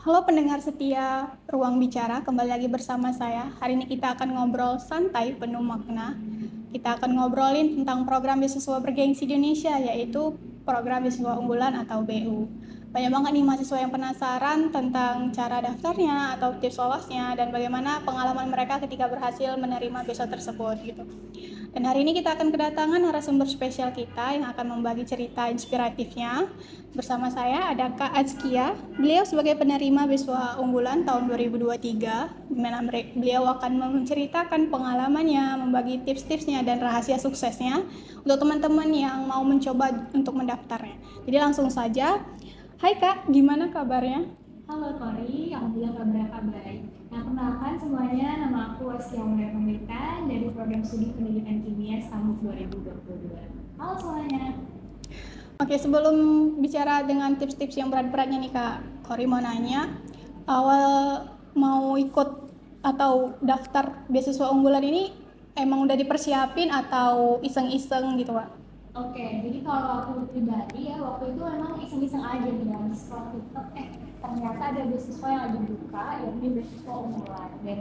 Halo pendengar setia Ruang Bicara, kembali lagi bersama saya. Hari ini kita akan ngobrol santai penuh makna. Kita akan ngobrolin tentang program beasiswa bergengsi di Indonesia, yaitu program beasiswa unggulan atau BU. Banyak banget nih mahasiswa yang penasaran tentang cara daftarnya atau tips lolosnya dan bagaimana pengalaman mereka ketika berhasil menerima beasiswa tersebut gitu. Dan hari ini kita akan kedatangan narasumber spesial kita yang akan membagi cerita inspiratifnya. Bersama saya ada Kak Azkia. Beliau sebagai penerima beasiswa unggulan tahun 2023, di mana beliau akan menceritakan pengalamannya, membagi tips-tipsnya dan rahasia suksesnya untuk teman-teman yang mau mencoba untuk mendaftarnya. Jadi langsung saja. Hai Kak, gimana kabarnya? Halo Kori, alhamdulillah kabar baik. Nah, kenalkan semuanya, nama aku Askia Mulia Pemirikan dari Program Studi Pendidikan Kimia STAMUK 2022. Halo semuanya. Oke, sebelum bicara dengan tips-tips yang berat-beratnya nih Kak, Kori mau nanya, awal mau ikut atau daftar beasiswa unggulan ini emang udah dipersiapin atau iseng-iseng gitu Kak? Oke, jadi kalau aku pribadi ya, waktu itu memang iseng-iseng aja nih ya, scroll TikTok, ternyata ada beasiswa yang lagi buka, yakni beasiswa unggulan. Dan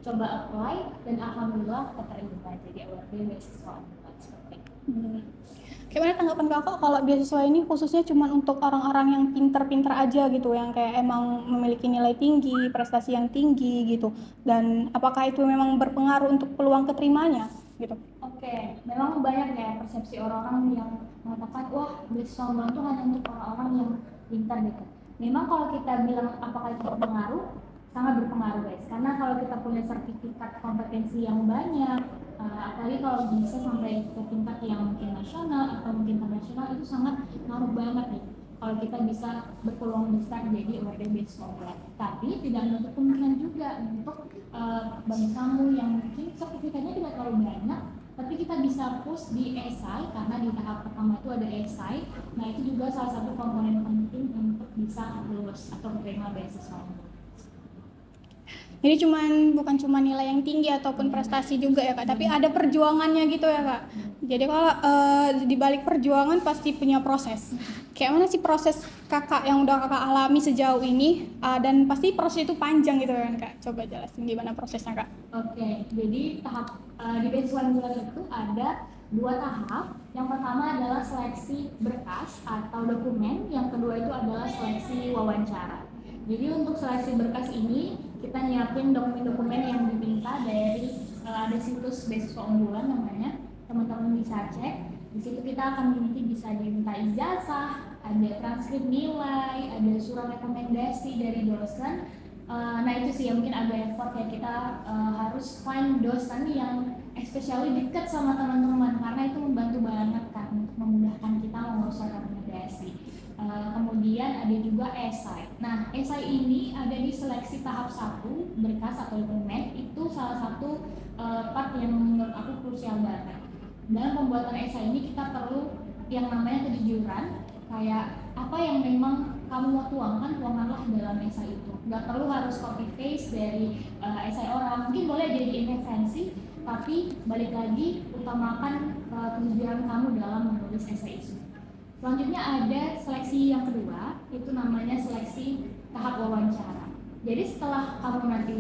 coba apply, dan alhamdulillah keterima jadi awardnya beasiswa unggulan seperti itu. Gimana tanggapan kakak kalau beasiswa ini khususnya cuma untuk orang-orang yang pinter-pinter aja gitu, yang kayak emang memiliki nilai tinggi, prestasi yang tinggi gitu, dan apakah itu memang berpengaruh untuk peluang keterimanya gitu? Oke, memang banyak ya persepsi orang-orang yang mengatakan, wah beasiswa unggulan itu hanya untuk orang-orang yang pintar gitu. Memang kalau kita bilang apakah itu berpengaruh, sangat berpengaruh guys. Karena kalau kita punya sertifikat kompetensi yang banyak, apalagi kalau bisa sampai ke tingkat yang mungkin nasional atau mungkin internasional, itu sangat ngaruh banget nih. Kalau kita bisa berpeluang besar jadi awarded beasiswa unggulan. Tapi tidak menutup kemungkinan juga untuk bagi kamu yang mungkin sertifikatnya tidak terlalu banyak, tapi kita bisa push di esai karena di tahap pertama itu ada esai. Nah, itu juga salah satu komponen penting untuk bisa lulus atau menerima beasiswa. Jadi bukan cuma nilai yang tinggi ataupun prestasi juga ya Kak, tapi ada perjuangannya gitu ya Kak. Jadi kalau di balik perjuangan pasti punya proses. Kayak mana sih proses kakak yang udah kakak alami sejauh ini, dan pasti proses itu panjang gitu kan Kak. Coba jelasin gimana prosesnya Kak. Oke, jadi tahap di beasiswa unggulan itu ada dua tahap. Yang pertama adalah seleksi berkas atau dokumen, yang kedua itu adalah seleksi wawancara. Jadi untuk seleksi berkas ini kita nyiapin dokumen-dokumen yang diminta dari ada situs beasiswa unggulan namanya, teman-teman bisa cek. Di situ kita akan bisa diminta ijazah, ada transkrip nilai, ada surat rekomendasi dari dosen. Nah itu sih yang mungkin agak effort ya, kita harus find dosen yang especially dekat sama teman-teman, karena itu membantu banget kan untuk memudahkan kita mengurus rekomendasi. Kemudian ada juga esai. Nah, esai ini ada di seleksi tahap 1, berkas atau dokumen. Itu salah satu part yang menurut aku krusial banget. Dalam pembuatan esai ini kita perlu yang namanya kejujuran, kayak apa yang memang kamu mau tuangkanlah dalam esai itu. Nggak perlu harus copy paste dari esai orang. Mungkin boleh jadi intervensi, tapi balik lagi utamakan kejujuran kamu dalam menulis esai itu. Selanjutnya ada seleksi yang kedua, itu namanya seleksi tahap wawancara. Jadi setelah kamu nanti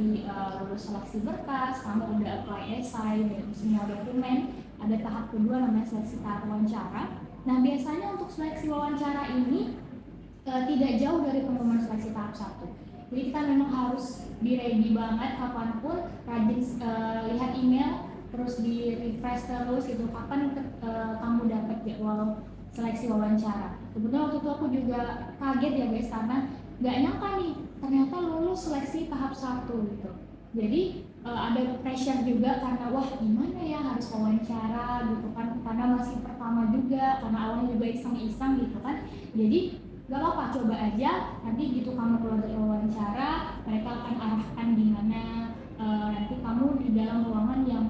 lulus seleksi berkas, kamu udah apply esai dan semua dokumen, ada tahap kedua namanya seleksi tahap wawancara. Nah, biasanya untuk seleksi wawancara ini tidak jauh dari pengumuman seleksi tahap 1. Jadi kita memang harus di ready banget kapanpun, rajin lihat email, terus di refresh terus gitu kapan kamu dapat jadwal seleksi wawancara. Kebetulan waktu itu aku juga kaget ya guys, karena nggak nyangka nih ternyata lulus seleksi tahap 1 gitu. Jadi ada pressure juga karena wah gimana ya harus wawancara gitu kan, karena masih pertama juga, karena awalnya juga iseng-iseng gitu kan. Jadi gak apa-apa, coba aja, nanti gitu kamu keluar dari wawancara, mereka akan arahkan di mana nanti kamu di dalam ruangan yang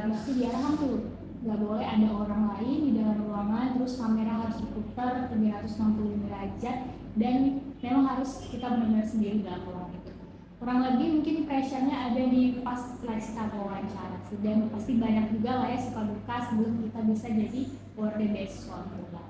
mesti diarahkan tuh. Gak boleh ada orang lain di dalam ruangan, terus kamera harus diputar 360 derajat, dan memang harus kita benar-benar sendiri dalam ruangan itu. Kurang lebih mungkin pressure-nya ada di pas seleksi atau wawancara, dan pasti banyak juga lah ya suka duka sebelum kita bisa jadi awarded beasiswa unggulan.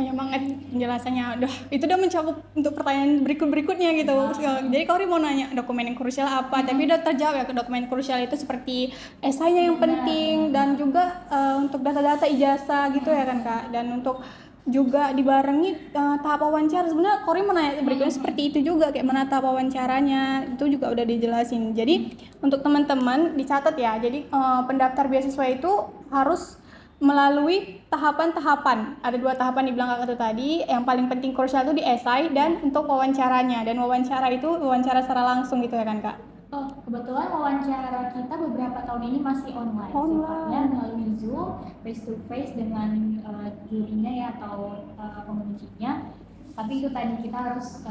banyak banget penjelasannya. Itu udah mencakup untuk pertanyaan berikutnya gitu. Jadi Kauri mau nanya dokumen yang krusial apa, tapi udah terjawab ya. Dokumen krusial itu seperti esainya yang penting dan juga untuk data-data ijazah gitu ya kan Kak. Dan untuk juga dibarengi tahap wawancara. Sebenarnya Kauri mau nanya berikutnya seperti itu juga, kayak mana tahap wawancaranya itu juga udah dijelasin. Jadi untuk teman-teman dicatat ya. Jadi pendaftar beasiswa itu harus melalui tahapan-tahapan. Ada 2 tahapan dibilang Kakak itu tadi. Yang paling penting krusial itu di esai dan untuk wawancaranya. Dan wawancara itu wawancara secara langsung gitu ya kan Kak? Oh, kebetulan wawancara kita beberapa tahun ini masih online. Sifatnya melalui Zoom, face to face dengan jurinya ya atau pengujinya. Tapi itu tadi kita harus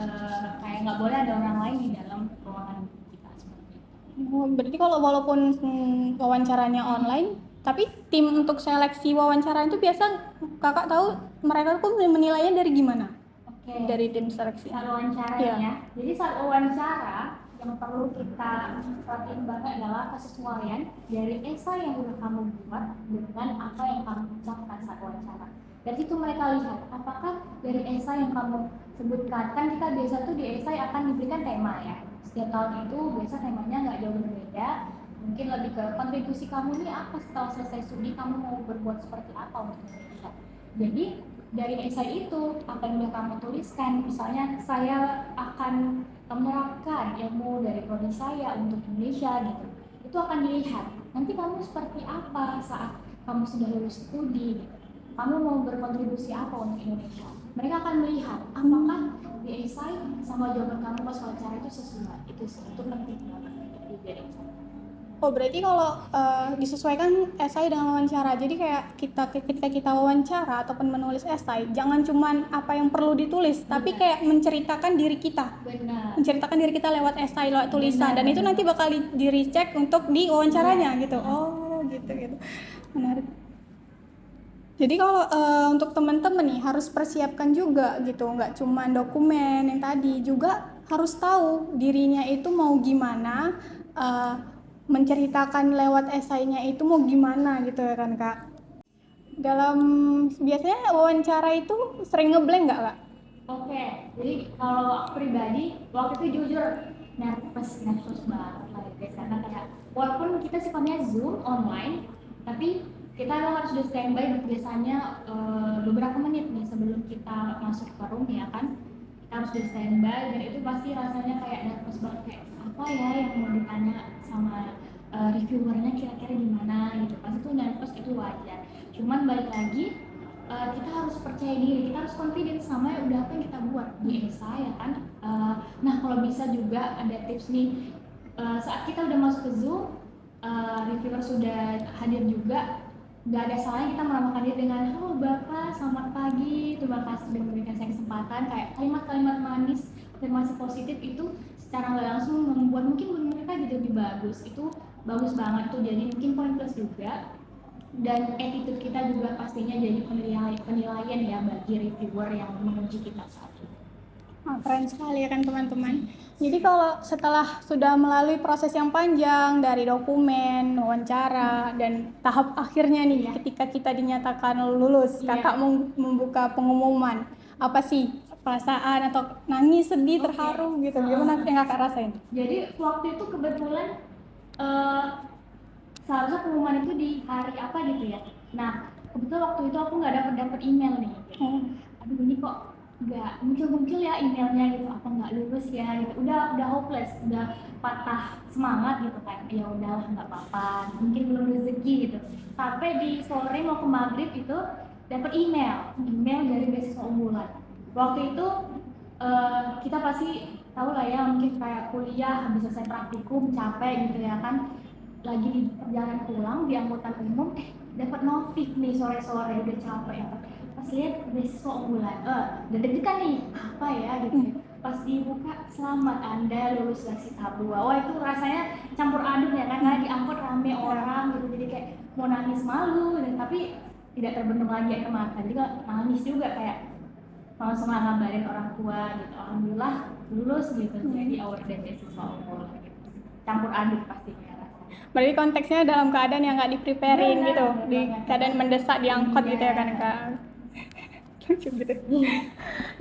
kayak nggak boleh ada orang lain di dalam ruangan kita seperti itu. Berarti kalau walaupun wawancaranya online, tapi tim untuk seleksi wawancara itu biasa Kakak tahu mereka tuh menilainya dari gimana? Oke. Dari tim seleksi. Saat wawancara ya. Jadi saat wawancara yang perlu kita perhatiin banget adalah kesesuaian dari esai yang udah kamu buat dengan apa yang kamu ucapkan saat wawancara. Dari situ mereka lihat apakah dari esai yang kamu sebutkan, kan kita biasa tuh di esai akan diberikan tema ya. Setiap tahun itu biasa temanya nggak jauh berbeda. Mungkin lebih ke kontribusi kamu nih apa setelah selesai studi, kamu mau berbuat seperti apa untuk Indonesia. Jadi dari esai itu apa yang udah kamu tuliskan, misalnya saya akan menerapkan ilmu dari prodi saya untuk Indonesia gitu, itu akan dilihat nanti kamu seperti apa saat kamu sudah lulus studi gitu. Kamu mau berkontribusi apa untuk Indonesia, mereka akan melihat apakah di esai sama jawaban kamu pas wawancara itu sesuai. Itu penting banget untuk jadi. Oh, berarti kalau disesuaikan esai dengan wawancara. Jadi kayak ketika kita wawancara ataupun menulis esai, jangan cuman apa yang perlu ditulis, tapi kayak menceritakan diri kita. Benar. Menceritakan diri kita lewat esai, lewat tulisan. Dan itu nanti bakal di-recheck untuk di wawancaranya gitu. Oh, gitu. Menarik. Jadi kalau untuk teman-teman nih harus persiapkan juga gitu, nggak cuma dokumen yang tadi, juga harus tahu dirinya itu mau gimana, menceritakan lewat esainya itu mau gimana gitu ya kan Kak. Dalam biasanya wawancara itu sering ngeblank nggak Kak? Oke, jadi kalau aku pribadi waktu itu jujur nervous banget lah guys, karena kayak walaupun kita sifatnya Zoom online, tapi kita harus di standby biasanya beberapa menit nih sebelum kita masuk ke room ya kan, kita harus di standby dan itu pasti rasanya kayak nervous banget, kayak apa ya yang mau ditanya sama reviewernya kira-kira gimana gitu, pasti tuh nervous, itu wajar. Cuman balik lagi kita harus percaya diri, kita harus confident sama yang udah apa yang kita buat di esai ya kan. Nah kalau bisa juga ada tips nih, saat kita udah masuk ke Zoom, reviewer sudah hadir juga, nggak ada salahnya kita meramakan diri dengan halo Bapak, selamat pagi, terima kasih sudah memberikan saya kesempatan. Kayak kalimat-kalimat manis, afirmasi positif itu secara nggak langsung membuat mungkin mereka jadi lebih bagus. Itu bagus banget tuh, jadi mungkin poin plus juga. Dan attitude kita juga pastinya jadi penilaian ya bagi reviewer yang menguji kita saat itu. Keren sekali ya kan teman-teman. Jadi kalau setelah sudah melalui proses yang panjang dari dokumen, wawancara, dan tahap akhirnya nih ketika kita dinyatakan lulus, Kakak membuka pengumuman, apa sih perasaan atau nangis, sedih, terharu gitu, gimana yang Kakak rasain? Jadi waktu itu kebetulan seharusnya pengumuman itu di hari apa gitu ya. Nah kebetulan waktu itu aku nggak dapat email nih. Aduh ini kok nggak muncul ya emailnya gitu, apa nggak lulus ya gitu. Udah hopeless, udah patah semangat gitu kan. Ya udahlah nggak apa-apa, mungkin belum rezeki gitu. Sampai di sore mau ke maghrib itu dapat email dari beasiswa unggulan. Waktu itu kita pasti tahu lah ya, mungkin kayak kuliah habis selesai praktikum capek gitu ya kan, lagi di perjalanan pulang di angkutan umum dapat notif nih sore-sore udah capek ya, pas lihat beasiswa unggulan udah deg-degan nih apa ya gitu. Pas dibuka, selamat Anda lulus seleksi tahap 2. Wah itu rasanya campur aduk ya kan, karena diangkut rame orang gitu, jadi kayak mau nangis malu gitu, tapi tidak terbendung lagi air mata, jadi nangis juga kayak langsung ngabarin orang tua gitu, alhamdulillah lulus gitu, jadi award dan beasiswa unggulan gitu. Campur aduk pastinya. Berarti konteksnya dalam keadaan yang nggak di-preparein gitu, di keadaan mendesak diangkut gitu ya kan Kak. gitu.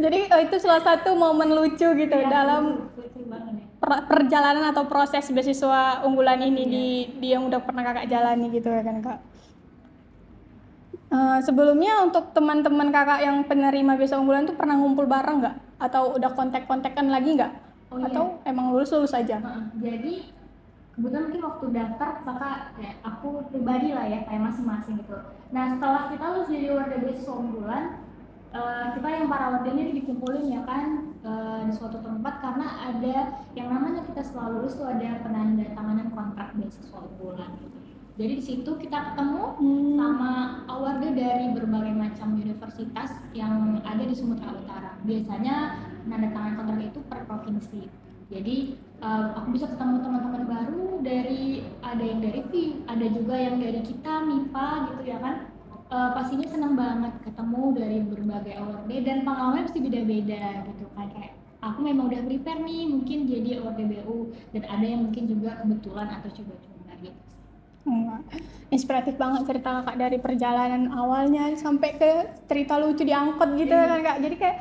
Jadi itu salah satu momen lucu gitu dalam lucu banget ya. perjalanan atau proses beasiswa unggulan ini Iya. di yang udah pernah kakak jalani gitu ya kan kak. Sebelumnya untuk teman-teman kakak yang penerima beasiswa unggulan tuh pernah ngumpul bareng nggak? Atau udah kontak-kontakan lagi nggak? Oh, iya. Atau emang lulus aja? Jadi kebetulan mungkin waktu daftar kakak ya, aku pribadi lah ya kayak masing-masing gitu. Nah setelah kita lulus jadi warga beasiswa unggulan, kita yang para warganya dikumpulin ya kan di suatu tempat karena ada yang namanya kita setelah lulus tuh ada penandatanganan kontrak beasiswa unggulan gitu. Jadi di situ kita ketemu sama warga dari berbagai macam universitas yang ada di Sumatera Utara. Biasanya penandatanganan kontrak itu per provinsi. Jadi aku bisa ketemu teman-teman baru ada yang dari FIM, ada juga yang dari kita MIPA gitu ya kan. Pastinya senang banget ketemu dari berbagai award dan pengalamannya pasti beda-beda gitu kan. Kayak aku memang udah prepare nih mungkin jadi award BU dan ada yang mungkin juga kebetulan atau coba-coba gitu. Inspiratif banget cerita kakak dari perjalanan awalnya sampai ke cerita lucu di angkot gitu kan kak. Jadi kayak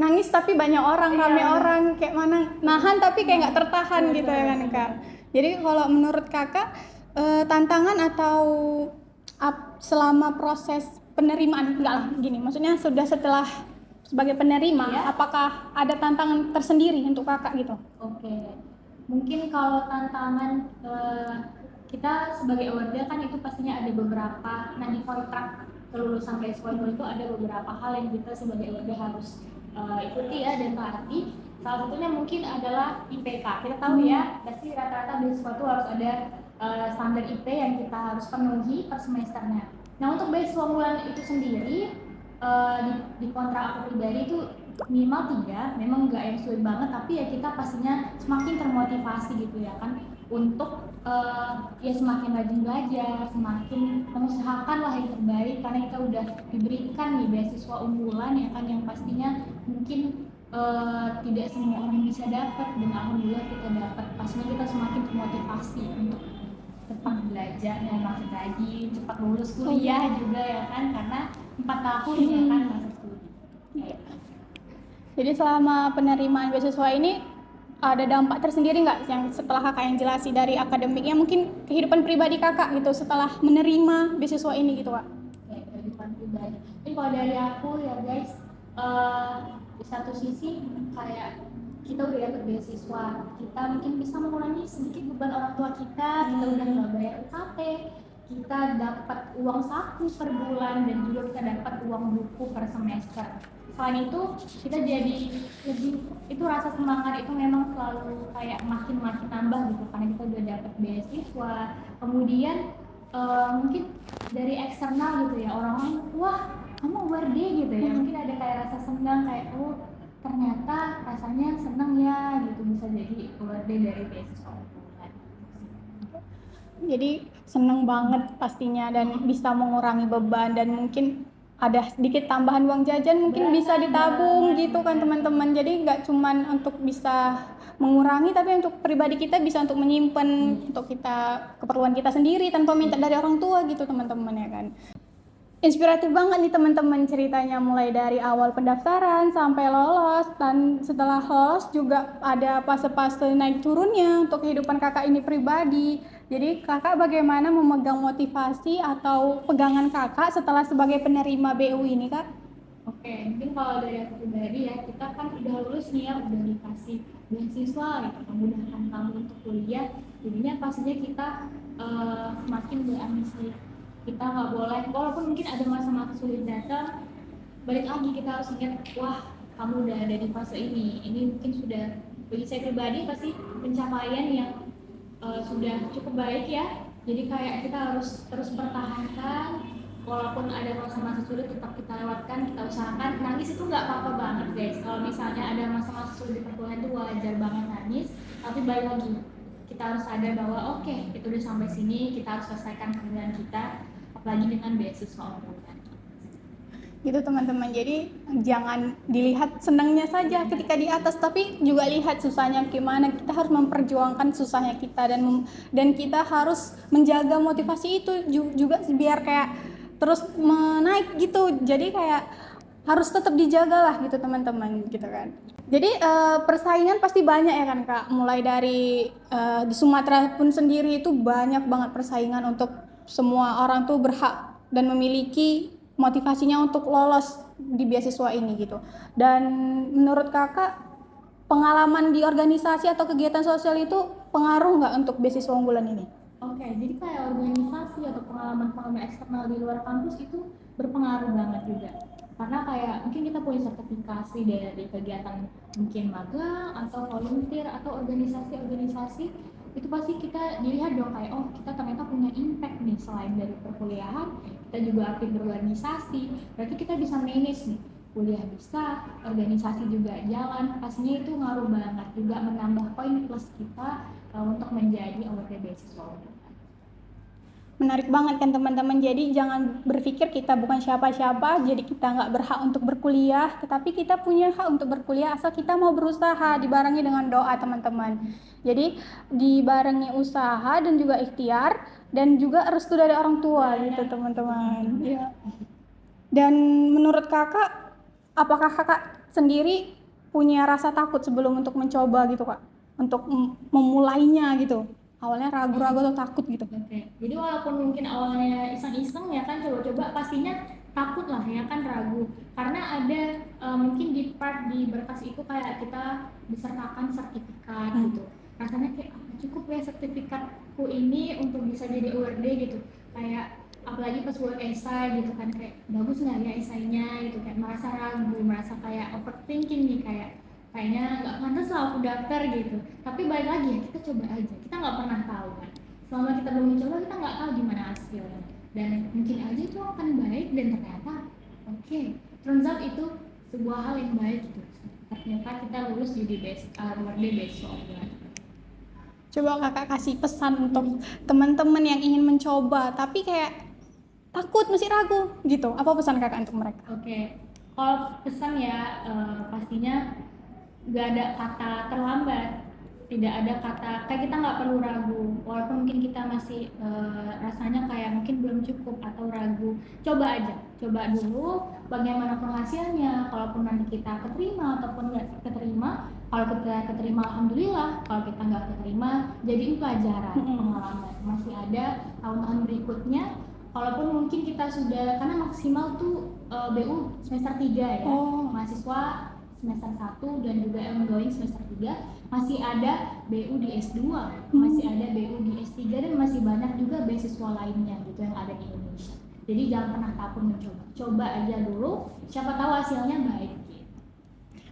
nangis tapi banyak orang, rame orang, kayak mana nahan tapi kayak nggak tertahan gitu ya kan kak. Jadi kalau menurut kakak tantangan atau selama proses penerimaan, enggak lah gini, maksudnya setelah sebagai penerima, apakah ada tantangan tersendiri untuk kakak gitu? Oke, mungkin kalau tantangan kita sebagai warga kan itu pastinya ada beberapa di kontrak kelulusan beasiswa itu ada beberapa hal yang kita sebagai warga harus ikuti ya dan taati. Salah satunya mungkin adalah IPK. Kita tahu ya pasti rata-rata beasiswa itu harus ada standar IP yang kita harus penuhi per semesternya. Nah untuk beasiswa unggulan itu sendiri di kontrak aku pribadi itu minimal 3, memang nggak yang sulit banget tapi ya kita pastinya semakin termotivasi gitu ya kan untuk ya semakin rajin belajar, semakin mengusahakan lah yang terbaik karena kita udah diberikan nih beasiswa unggulan ya kan yang pastinya mungkin tidak semua orang bisa dapat dan alhamdulillah kita dapat. Pastinya kita semakin termotivasi untuk cepat belajar dan makin rajin, cepat lulus kuliah juga ya kan karena 4 tahun ya kan masa studi. Jadi selama penerimaan beasiswa ini ada dampak tersendiri nggak yang setelah kakak yang jelasi dari akademiknya mungkin kehidupan pribadi kakak gitu setelah menerima beasiswa ini gitu kak? Kehidupan pribadi. Ini kalau dari aku ya guys, di satu sisi kayak kita udah dapat beasiswa, kita mungkin bisa mengurangi sedikit beban orang tua kita udah nggak bayar UKT, kita dapat uang saku per bulan dan juga kita dapat uang buku per semester. Selain itu kita jadi lebih itu rasa semangat itu memang selalu kayak makin nambah gitu karena kita udah dapat beasiswa. Kemudian mungkin dari eksternal gitu ya orang-orang wah kamu award gitu ya mungkin ada kayak rasa senang kayak oh ternyata rasanya senang ya gitu bisa jadi award dari beasiswa. Jadi seneng banget pastinya dan bisa mengurangi beban dan mungkin ada sedikit tambahan uang jajan mungkin bisa ditabung gitu kan teman-teman. Jadi nggak cuman untuk bisa mengurangi tapi untuk pribadi kita bisa untuk menyimpan untuk kita keperluan kita sendiri tanpa minta dari orang tua gitu teman-teman ya kan. Inspiratif banget nih teman-teman ceritanya mulai dari awal pendaftaran sampai lolos dan setelah lolos juga ada fase-fase naik turunnya untuk kehidupan kakak ini pribadi. Jadi kakak bagaimana memegang motivasi atau pegangan kakak setelah sebagai penerima BU ini kak? Oke, mungkin kalau dari aku pribadi ya kita kan udah lulus nih ya udah dikasih beasiswa gitu kemudahan kamu untuk kuliah jadinya pastinya kita semakin berambisi. Kita nggak boleh, walaupun mungkin ada masa-masa sulit datang, balik lagi kita harus ingat, wah kamu udah ada di fase ini mungkin sudah bagi saya pribadi pasti pencapaian yang sudah cukup baik ya. Jadi kayak kita harus terus pertahankan, walaupun ada masa-masa sulit tetap kita lewatkan, kita usahakan. Nangis itu nggak apa-apa banget guys. Kalau misalnya ada masa-masa sulit di perkuliahan itu wajar banget nangis, tapi balik lagi kita harus sadar bahwa oke, itu udah sampai sini, kita harus selesaikan pekerjaan kita. Apalagi dengan beasiswa unggulan gitu teman-teman. Jadi jangan dilihat senangnya saja ketika di atas tapi juga lihat susahnya gimana. Kita harus memperjuangkan susahnya kita dan kita harus menjaga motivasi itu juga biar kayak terus menaik gitu. Jadi kayak harus tetap dijaga lah gitu teman-teman gitu kan. Jadi persaingan pasti banyak ya kan Kak, mulai dari di Sumatera pun sendiri itu banyak banget persaingan untuk semua orang tuh berhak dan memiliki motivasinya untuk lolos di beasiswa ini gitu. Dan menurut Kakak, pengalaman di organisasi atau kegiatan sosial itu pengaruh nggak untuk beasiswa unggulan ini? Oke, jadi kayak organisasi atau pengalaman-pengalaman eksternal di luar kampus itu berpengaruh banget juga. Karena kayak mungkin kita punya sertifikasi dari kegiatan mungkin magang atau volunteer atau organisasi-organisasi, itu pasti kita dilihat dong kayak oh kita ternyata punya impact nih selain dari perkuliahan, kita juga aktif berorganisasi. Berarti kita bisa manage nih kuliah bisa, organisasi juga jalan, pastinya itu ngaruh banget juga menambah poin plus kita untuk menjadi awarded beasiswa. Menarik banget kan teman-teman, jadi jangan berpikir kita bukan siapa-siapa, jadi kita nggak berhak untuk berkuliah, tetapi kita punya hak untuk berkuliah asal kita mau berusaha, dibarengi dengan doa teman-teman. Jadi dibarengi usaha dan juga ikhtiar, dan juga restu dari orang tua gitu teman-teman. Ya. Dan menurut kakak, apakah kakak sendiri punya rasa takut sebelum untuk mencoba gitu kak? Untuk memulainya gitu? Awalnya ragu-ragu atau takut gitu. Oke. Jadi walaupun mungkin awalnya iseng-iseng ya kan coba-coba pastinya takut lah ya kan ragu karena ada mungkin di part di berkas itu kayak kita disertakan sertifikat gitu. Rasanya kayak cukup ya sertifikatku ini untuk bisa jadi awarded gitu. Kayak apalagi pas buat esai gitu kan kayak bagus nggak ya esainya gitu kayak merasa ragu, merasa kayak overthinking nih kayaknya nggak pantas lah aku daftar gitu. Tapi balik lagi ya kita coba aja, kita nggak pernah tahu kan selama kita belum mencoba kita nggak tahu gimana hasilnya dan mungkin aja itu akan baik dan ternyata oke, turns out itu sebuah hal yang baik gitu ternyata kita lulus jadi awarded beasiswa unggulan. Coba kakak kasih pesan untuk teman-teman yang ingin mencoba tapi kayak takut masih ragu gitu, apa pesan kakak untuk mereka? Oke, kalau pesan ya pastinya nggak ada kata terlambat, tidak ada kata kayak kita nggak perlu ragu walaupun mungkin kita masih rasanya kayak mungkin belum cukup atau ragu, coba aja, coba dulu bagaimanapun hasilnya, kalaupun nanti kita keterima ataupun nggak keterima, kalau kita keterima alhamdulillah, kalau kita nggak keterima jadi pelajaran pengalaman, masih ada tahun-tahun berikutnya. Walaupun mungkin kita sudah, karena maksimal tuh BU semester 3 ya, mahasiswa semester 1 dan juga ongoing semester 3 masih ada BU di S2, masih ada BU di S3 dan masih banyak juga beasiswa lainnya gitu yang ada di Indonesia. Jadi jangan pernah takut mencoba, coba aja dulu, siapa tahu hasilnya baik.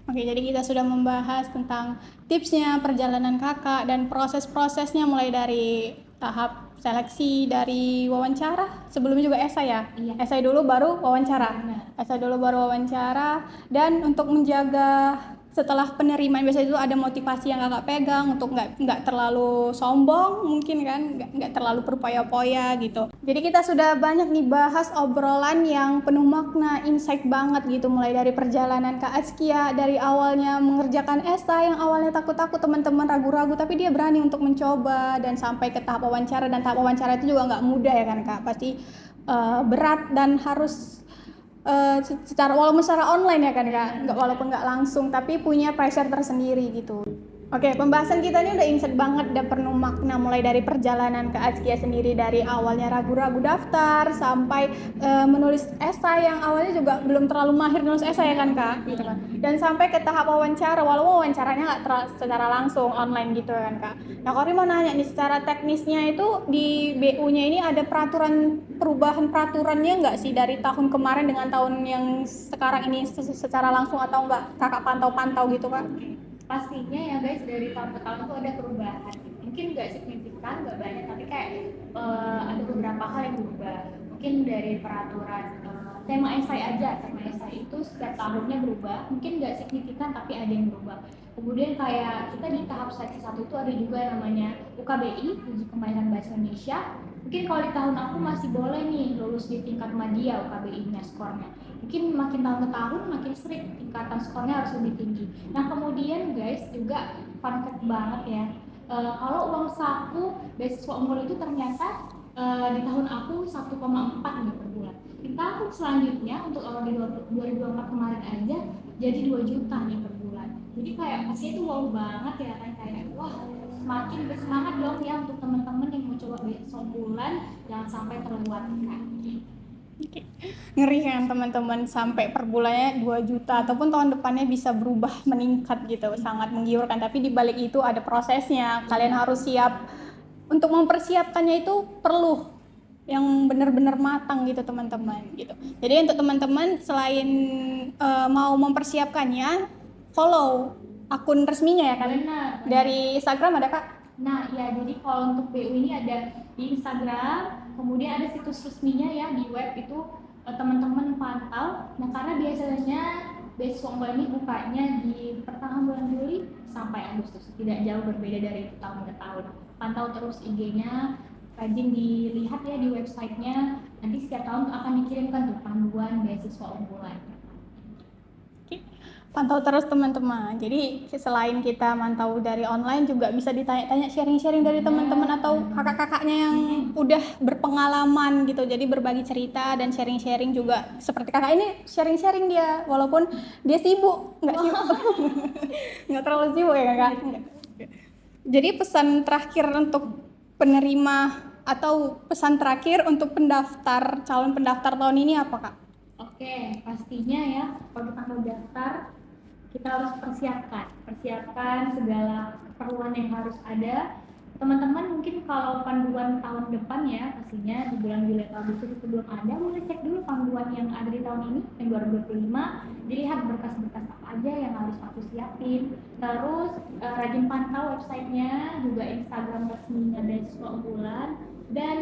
Oke, jadi kita sudah membahas tentang tipsnya perjalanan kakak dan proses-prosesnya mulai dari tahap seleksi dari wawancara, sebelumnya juga esai ya? Iya. Esai dulu baru wawancara. Benar. Esai dulu baru wawancara, dan untuk menjaga setelah penerimaan biasanya itu ada motivasi yang kakak pegang untuk nggak terlalu sombong mungkin kan, nggak terlalu berpoya-poya gitu. Jadi kita sudah banyak nih bahas obrolan yang penuh makna, insight banget gitu, mulai dari perjalanan Kak Azkia dari awalnya mengerjakan esai yang awalnya takut-takut teman-teman ragu-ragu tapi dia berani untuk mencoba dan sampai ke tahap wawancara, dan tahap wawancara itu juga nggak mudah ya kan Kak, pasti berat dan harus walaupun secara online ya kan Kak, walaupun nggak langsung tapi punya pressure tersendiri gitu. Oke, pembahasan kita ini udah insight banget dan penuh makna, mulai dari perjalanan Kak Azkia sendiri dari awalnya ragu-ragu daftar sampai menulis esai yang awalnya juga belum terlalu mahir nulis esai ya kan Kak, gitu kan. Dan sampai ke tahap wawancara, walaupun wawancaranya nggak secara langsung online gitu kan Kak. Nah, Kori mau nanya nih, secara teknisnya itu di BU-nya ini ada perubahan peraturannya nggak sih dari tahun kemarin dengan tahun yang sekarang ini secara langsung, atau nggak Kakak pantau-pantau gitu Kak? Pastinya ya guys, dari tahun ke tahun tuh ada perubahan, mungkin nggak signifikan, nggak banyak, tapi kayak ada beberapa hal yang berubah. Mungkin dari peraturan tema esai aja, tema esai itu setiap tahunnya berubah, mungkin nggak signifikan tapi ada yang berubah. Kemudian kayak kita di tahap seleksi 1 itu ada juga yang namanya UKBI, Uji Kemahiran Bahasa Indonesia. Mungkin kalau di tahun aku masih boleh nih lulus di tingkat media UKBI-nya skornya. Mungkin makin tahun ke tahun makin sering tingkatan skornya harus lebih tinggi. Nah kemudian guys juga fun fact banget ya, kalau uang saku beasiswa unggul itu ternyata di tahun aku 1,4 nih per bulan. Di tahun selanjutnya untuk awal di 2024 kemarin aja jadi 2 juta nih per bulan. Jadi kayak pasti itu wow banget ya kan, kayak wah semakin bersemangat dong ya untuk teman-teman yang mau coba beasiswa unggulan, jangan sampai terlewatkan. Oke. Ngeri kan teman-teman, sampai per bulannya 2 juta ataupun tahun depannya bisa berubah meningkat gitu, sangat menggiurkan. Tapi di balik itu ada prosesnya, kalian harus siap. Untuk mempersiapkannya itu perlu yang benar-benar matang gitu teman-teman gitu. Jadi untuk teman-teman selain mau mempersiapkannya, follow akun resminya ya kan? Benar. Dari Instagram ada Kak? Nah ya, jadi kalau untuk BU ini ada di Instagram, kemudian ada situs resminya ya di web itu, teman-teman pantau. Nah karena biasanya beasiswa unggulan ini bukanya di pertengahan bulan Juli sampai Agustus, tidak jauh berbeda dari tahun ke tahun. Pantau terus IG-nya, rajin dilihat ya di websitenya, nanti setiap tahun akan dikirimkan tuh panduan beasiswa unggulan. Pantau terus teman-teman. Jadi selain kita mantau dari online, juga bisa ditanya-tanya, sharing-sharing dari teman-teman atau kakak-kakaknya yang udah berpengalaman gitu. Jadi berbagi cerita dan sharing-sharing juga. Seperti kakak ini sharing-sharing dia, walaupun dia sibuk, nggak terlalu sibuk ya kakak. Jadi pesan terakhir untuk penerima atau pesan terakhir untuk calon pendaftar tahun ini apa Kak? Oke, pastinya ya kalau kita mau daftar kita harus persiapkan segala keperluan yang harus ada. Teman-teman mungkin kalau panduan tahun depan ya, pastinya di bulan Juli atau Agustus itu belum ada, boleh cek dulu panduan yang ada di tahun ini, yang 2025, dilihat berkas-berkas apa aja yang harus aku siapin. Terus rajin pantau websitenya, juga Instagram resminya beasiswa unggulan, dan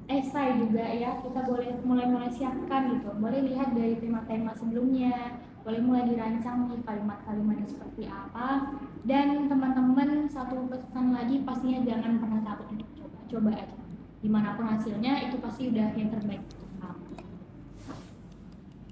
esai juga ya, kita boleh mulai siapkan gitu, boleh lihat dari tema-tema sebelumnya, boleh mulai dirancang nih kalimat-kalimatnya seperti apa. Dan teman-teman, satu pesan lagi, pastinya jangan pernah takut untuk coba aja, dimanapun hasilnya itu pasti udah yang terbaik untuk kamu.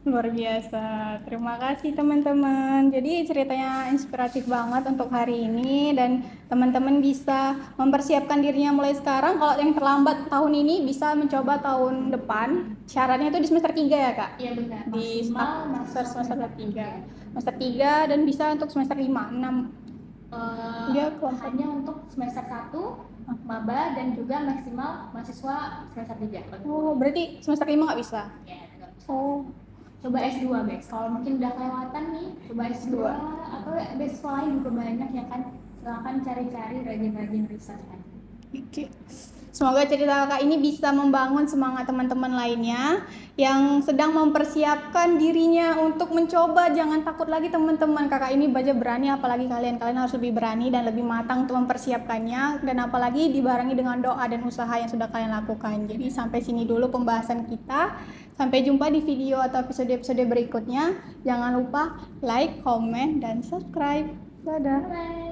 Luar biasa, terima kasih teman-teman. Jadi ceritanya inspiratif banget untuk hari ini, dan teman-teman bisa mempersiapkan dirinya mulai sekarang. Kalau yang terlambat tahun ini bisa mencoba tahun depan. Syaratnya itu di semester 3 ya Kak? Iya benar, Di maksimal semester 3. Semester 3 dan bisa untuk semester 5, 6. Dia hanya untuk semester 1 maba dan juga maksimal mahasiswa semester 3. Oh, berarti semester 5 nggak bisa? Ya, nggak bisa. Oh, Coba S2 guys, kalau mungkin udah kelewatan nih, coba S2 atau beasiswa lain juga banyak ya kan. Silahkan cari-cari, rajin-rajin riset kan. oke. Semoga cerita kakak ini bisa membangun semangat teman-teman lainnya yang sedang mempersiapkan dirinya untuk mencoba. Jangan takut lagi teman-teman, kakak ini baja berani, apalagi kalian harus lebih berani dan lebih matang untuk mempersiapkannya, dan apalagi dibarengi dengan doa dan usaha yang sudah kalian lakukan. Jadi sampai sini dulu pembahasan kita. Sampai jumpa di video atau episode-episode berikutnya. Jangan lupa like, comment, dan subscribe. Dadah. Bye.